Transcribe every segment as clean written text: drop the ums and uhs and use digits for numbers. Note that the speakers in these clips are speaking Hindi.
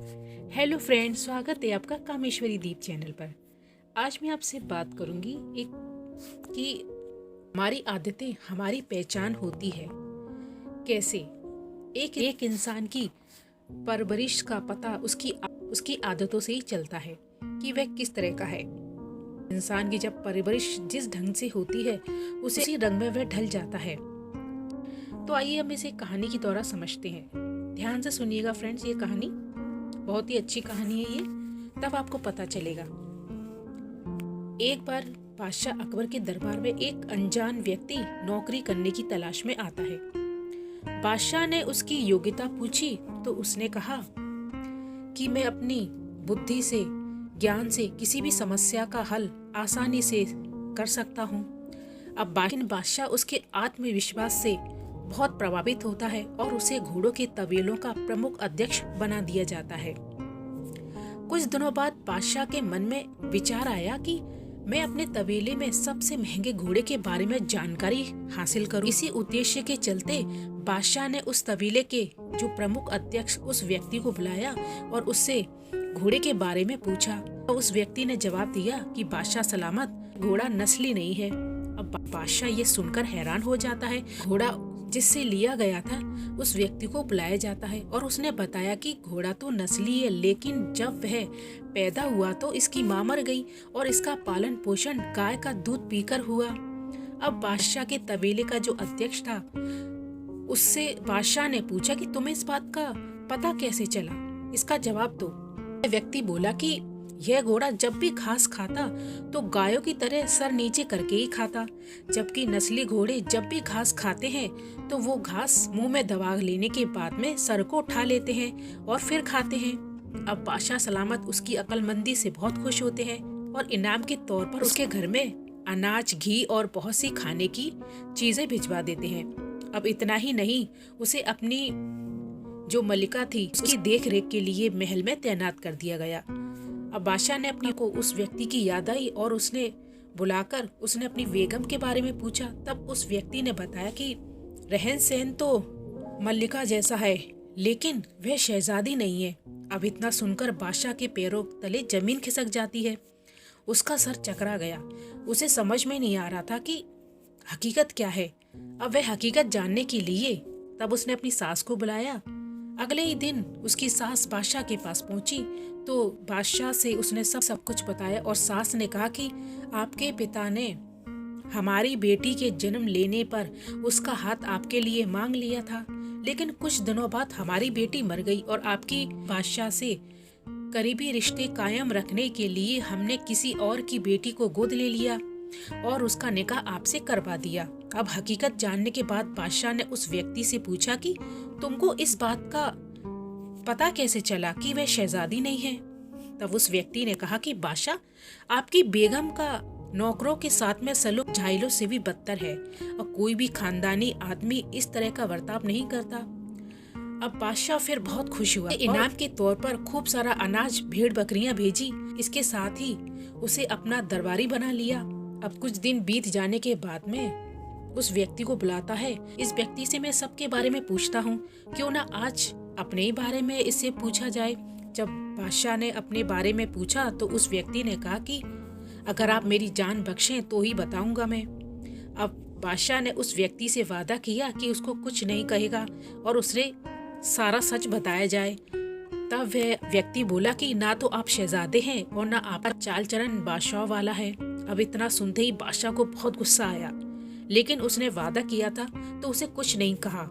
हेलो फ्रेंड्स, स्वागत है आपका कामेश्वरी दीप चैनल पर। आज मैं आपसे बात करूंगी कि हमारी आदतें हमारी पहचान होती है। कैसे एक इंसान की परवरिश का पता उसकी आदतों से ही चलता है कि वह किस तरह का है। इंसान की जब परवरिश जिस ढंग से होती है उसी रंग में वह ढल जाता है। तो आइए हम इसे कहानी की तरह समझते हैं। ध्यान से सुनिएगा फ्रेंड्स, ये कहानी बहुत ही अच्छी कहानी है। ये तब आपको पता चलेगा। एक बार बादशाह अकबर के दरबार में एक अनजान व्यक्ति नौकरी करने की तलाश में आता है। बादशाह ने उसकी योग्यता पूछी तो उसने कहा कि मैं अपनी बुद्धि से, ज्ञान से किसी भी समस्या का हल आसानी से कर सकता हूँ। अब बादशाह उसके आत्मविश्वास से बहुत प्रभावित होता है और उसे घोड़ों के तबेलों का प्रमुख अध्यक्ष बना दिया जाता है। कुछ दिनों बाद बादशाह के मन में विचार आया कि मैं अपने तबेले में सबसे महंगे घोड़े के बारे में जानकारी हासिल करूं। इसी उद्देश्य के चलते बादशाह ने उस तबेले के जो प्रमुख अध्यक्ष उस व्यक्ति को बुलाया और उससे घोड़े के बारे में पूछा। तो उस व्यक्ति ने जवाब दिया कि बादशाह सलामत, घोड़ा नस्ली नहीं है। अब बादशाह ये सुनकर हैरान हो जाता है। घोड़ा जिससे लिया गया था उस व्यक्ति को बुलाया जाता है और उसने बताया कि घोड़ा तो नस्ली है, लेकिन जब वह पैदा हुआ तो इसकी मां मर गई और इसका पालन पोषण गाय का दूध पीकर हुआ। अब बादशाह के तबेले का जो अध्यक्ष था उससे बादशाह ने पूछा कि तुम्हें इस बात का पता कैसे चला, इसका जवाब दो। व्यक्ति बोला कि यह घोड़ा जब भी घास खाता तो गायों की तरह सर नीचे करके ही खाता, जबकि नस्ली घोड़े जब भी घास खाते हैं तो वो घास मुंह में दबा लेने के बाद में सर को उठा लेते हैं और फिर खाते हैं। अब बादशाह सलामत उसकी अक्लमंदी से बहुत खुश होते हैं और इनाम के तौर पर उसके घर में अनाज, घी और बहुत सी खाने की चीजें भिजवा देते हैं। अब इतना ही नहीं, उसे अपनी जो मलिका थी उसकी देख रेख के लिए महल में तैनात कर दिया गया। अब बादशाह ने अपने को उस व्यक्ति की याद आई और उसने बुलाकर उसने अपनी बेगम के बारे में पूछा। तब उस व्यक्ति ने बताया कि रहन सहन तो मल्लिका जैसा है, लेकिन वह शहजादी नहीं है। अब इतना सुनकर बादशाह के पैरों तले जमीन खिसक जाती है। उसका सर चकरा गया। उसे समझ में नहीं आ रहा था कि हकीकत क्या है। अब वह हकीकत जानने के लिए तब उसने अपनी सास को बुलाया। अगले ही दिन उसकी सास बादशाह के पास पहुंची तो बादशाह से उसने सब कुछ बताया और सास ने कहा कि आपके पिता ने हमारी बेटी के जन्म लेने पर उसका हाथ आपके लिए मांग लिया था, लेकिन कुछ दिनों बाद हमारी बेटी मर गई और आपकी बादशाह से करीबी रिश्ते कायम रखने के लिए हमने किसी और की बेटी को गोद ले लिया और उसका निकाह आपसे करवा दिया। अब हकीकत जानने के बाद बादशाह ने उस व्यक्ति से पूछा कि तुमको इस बात का पता कैसे चला कि वह शहजादी नहीं है। तब उस व्यक्ति ने कहा कि बादशाह, आपकी बेगम का नौकरों के साथ में सलूक झाइलों से भी बदतर है और कोई भी खानदानी आदमी इस तरह का बर्ताव नहीं करता। अब बादशाह फिर बहुत खुश हुआ। इनाम के तौर पर खूब सारा अनाज, भेड़ बकरियां भेजी। इसके साथ ही उसे अपना दरबारी बना लिया। अब कुछ दिन बीत जाने के बाद में उस व्यक्ति को बुलाता है। इस व्यक्ति से मैं सबके बारे में पूछता हूँ, क्यों ना आज अपने ही बारे में इससे पूछा जाए। जब बादशाह ने अपने बारे में पूछा तो उस व्यक्ति ने कहा कि अगर आप मेरी जान बख्शें तो ही बताऊंगा मैं। अब बादशाह ने उस व्यक्ति से वादा किया कि उसको कुछ नहीं कहेगा और उसे सारा सच बताया जाए। तब वह व्यक्ति बोला कि ना तो आप शहजादे हैं और ना आपका चाल चलन बादशाह वाला है। अब इतना सुनते ही बादशाह को बहुत गुस्सा आया, लेकिन उसने वादा किया था तो उसे कुछ नहीं कहा।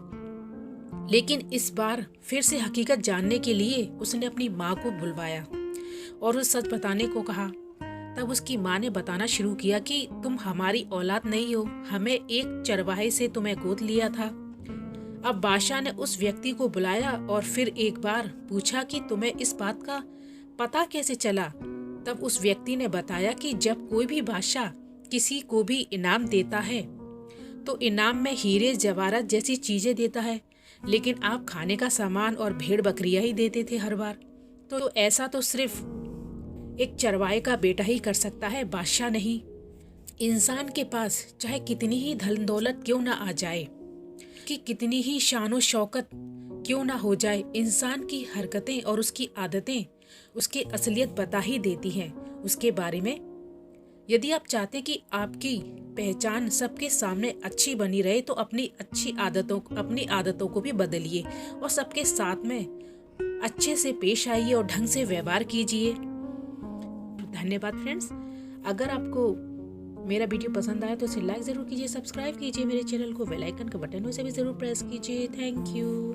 लेकिन इस बार फिर से हकीकत जानने के लिए उसने अपनी माँ को बुलवाया और उसे सच बताने को कहा। तब उसकी माँ ने बताना शुरू किया कि तुम हमारी औलाद नहीं हो, हमें एक चरवाहे से तुम्हें गोद लिया था। अब बादशाह ने उस व्यक्ति को बुलाया और फिर एक बार पूछा कि तुम्हें इस बात का पता कैसे चला। तब उस व्यक्ति ने बताया कि जब कोई भी बादशाह किसी को भी इनाम देता है तो इनाम में हीरे जवाहरात जैसी चीजें देता है, लेकिन आप खाने का सामान और भेड़ बकरियां ही देते थे हर बार। तो ऐसा तो सिर्फ एक चरवाहे का बेटा ही कर सकता है, बादशाह नहीं। इंसान के पास चाहे कितनी ही धन दौलत क्यों ना आ जाए, कि कितनी ही शानो शौकत क्यों ना हो जाए, इंसान की हरकतें और उसकी आदतें उसकी असलियत बता ही देती हैं उसके बारे में। यदि आप चाहते हैं कि आपकी पहचान सबके सामने अच्छी बनी रहे तो अपनी आदतों को भी बदलिए और सबके साथ में अच्छे से पेश आइए और ढंग से व्यवहार कीजिए। धन्यवाद फ्रेंड्स। अगर आपको मेरा वीडियो पसंद आया तो इसे लाइक ज़रूर कीजिए, सब्सक्राइब कीजिए मेरे चैनल को, बेल आइकन का बटन उसे भी ज़रूर प्रेस कीजिए। Thank you.